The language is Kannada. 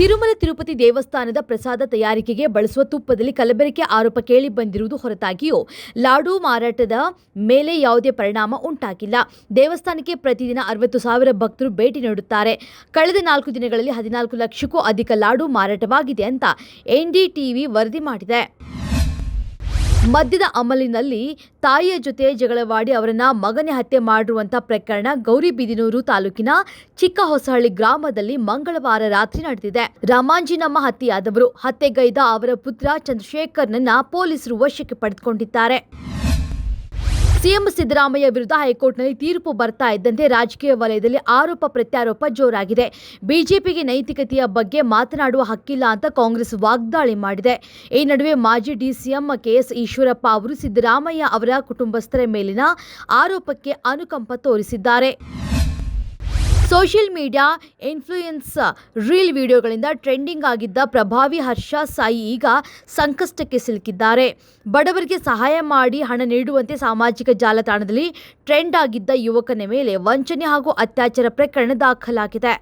ತಿರುಮಲ ತಿರುಪತಿ ದೇವಸ್ಥಾನದ ಪ್ರಸಾದ ತಯಾರಿಕೆಗೆ ಬಳಸುವ ತುಪ್ಪದಲ್ಲಿ ಕಲಬೆರಕೆ ಆರೋಪ ಕೇಳಿ ಬಂದಿರುವುದು ಹೊರತಾಗಿಯೂ ಲಾಡು ಮಾರಾಟದ ಮೇಲೆ ಯಾವುದೇ ಪರಿಣಾಮ ಉಂಟಾಗಿಲ್ಲ. ದೇವಸ್ಥಾನಕ್ಕೆ ಪ್ರತಿದಿನ 60,000 ಭಕ್ತರು ಭೇಟಿ ನೀಡುತ್ತಾರೆ. ಕಳೆದ 4 ದಿನಗಳಲ್ಲಿ 14 ಲಕ್ಷಕ್ಕೂ ಅಧಿಕ ಲಾಡು ಮಾರಾಟವಾಗಿದೆ ಅಂತ NDTV ವರದಿ ಮಾಡಿದೆ. ಮದ್ಯದ ಅಮಲಿನಲ್ಲಿ ತಾಯಿಯ ಜೊತೆ ಜಗಳವಾಡಿ ಅವರನ್ನ ಮಗನೇ ಹತ್ಯೆ ಮಾಡಿರುವಂಥ ಪ್ರಕರಣ ಗೌರಿಬಿದನೂರು ತಾಲೂಕಿನ ಚಿಕ್ಕಹೊಸಹಳ್ಳಿ ಗ್ರಾಮದಲ್ಲಿ ಮಂಗಳವಾರ ರಾತ್ರಿ ನಡೆದಿದೆ. ರಾಮಾಂಜಿನಮ್ಮ ಹತ್ಯೆಯಾದವರು. ಹತ್ಯೆಗೈದ ಅವರ ಪುತ್ರ ಚಂದ್ರಶೇಖರ್ನನ್ನ ಪೊಲೀಸರು ವಶಕ್ಕೆ ಪಡೆದುಕೊಂಡಿದ್ದಾರೆ. ಸಿಎಂ ಸಿದ್ದರಾಮಯ್ಯ ವಿರುದ್ಧ ಹೈಕೋರ್ಟ್ನಲ್ಲಿ ತೀರ್ಪು ಬರ್ತಾ ಇದ್ದಂತೆ ರಾಜಕೀಯ ವಲಯದಲ್ಲಿ ಆರೋಪ ಪ್ರತ್ಯಾರೋಪ ಜೋರಾಗಿದೆ. ಬಿಜೆಪಿಗೆ ನೈತಿಕತೆಯ ಬಗ್ಗೆ ಮಾತನಾಡುವ ಹಕ್ಕಿಲ್ಲ ಅಂತ ಕಾಂಗ್ರೆಸ್ ವಾಗ್ದಾಳಿ ಮಾಡಿದೆ. ಈ ನಡುವೆ ಮಾಜಿ ಡಿಸಿಎಂ KS ಈಶ್ವರಪ್ಪ ಅವರು ಸಿದ್ದರಾಮಯ್ಯ ಅವರ ಕುಟುಂಬಸ್ಥರ ಮೇಲಿನ ಆರೋಪಕ್ಕೆ ಅನುಕಂಪ ತೋರಿಸಿದ್ದಾರೆ. ಸೋಷಿಯಲ್ ಮೀಡಿಯಾ ಇನ್ಫ್ಲೂಯೆನ್ಸ್ ರೀಲ್ ವಿಡಿಯೋಗಳಿಂದ ಟ್ರೆಂಡಿಂಗ್ ಆಗಿದ್ದ ಪ್ರಭಾವಿ ಹರ್ಷ ಸಾಯಿ ಈಗ ಸಂಕಷ್ಟಕ್ಕೆ ಸಿಲುಕಿದ್ದಾರೆ. ಬಡವರಿಗೆ ಸಹಾಯ ಮಾಡಿ ಹಣ ನೀಡುವಂತೆ ಸಾಮಾಜಿಕ ಜಾಲತಾಣದಲ್ಲಿ ಟ್ರೆಂಡ್ ಆಗಿದ್ದ ಯುವಕನ ಮೇಲೆ ವಂಚನೆ ಹಾಗೂ ಅತ್ಯಾಚಾರ ಪ್ರಕರಣ ದಾಖಲಾಗಿದೆ.